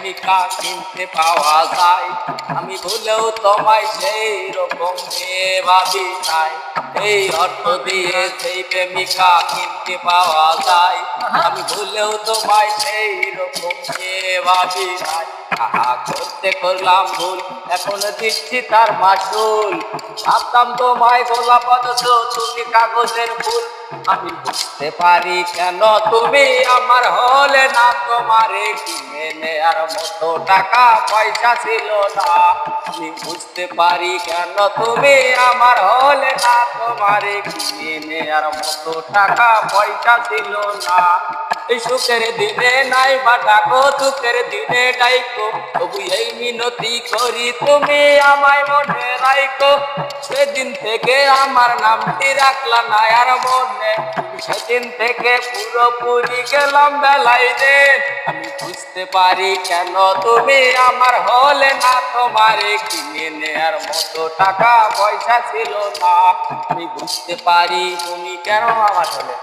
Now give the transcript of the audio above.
প্রেমিকা কিনতে পাওয়া যায়। আমি ভুলেও তোমায় সেই রকম মেয়ে ভাবি নাই। এই অর্থ দিয়ে সেই প্রেমিকা কিনতে পাওয়া যায়। আমি ভুলেও তোমায় সেই রকম মেয়ে ভাবি নাই। করতে করলাম ভুল, এখন দিচ্ছি তার মাসুল। ভাবতাম তোমায় গোলাপ অথচ তুমি কাগজের ফুল। আমি বুঝতে পারি কেন তুমি আমার হলে না, তোমারে কিনে নেয়ার মতো টাকা পয়সা ছিল না। আমি বুঝতে পারি কেন তুমি আমার হলে না, তোমারে কিনে নেয়ার মতো টাকা পয়সা ছিল না। এই সুখের দিনে নাই বা ডাকো, দুঃখের দিনে ডাইকো, তবু এই মিনতি করি তুমি আমায় মনে রাইকো। সেদিন থেকে আমার নামটি রাখলা না আর মনে, সেদিন থেকে পুরোপুরি গেলাম বেলায় রে। আমি বুঝতে পারি কেন তুমি আমার হলে না, তোমারে কিনে নেয়ার মতো টাকা পয়সা ছিল না। আমি বুঝতে পারি তুমি কেন আমার হলে।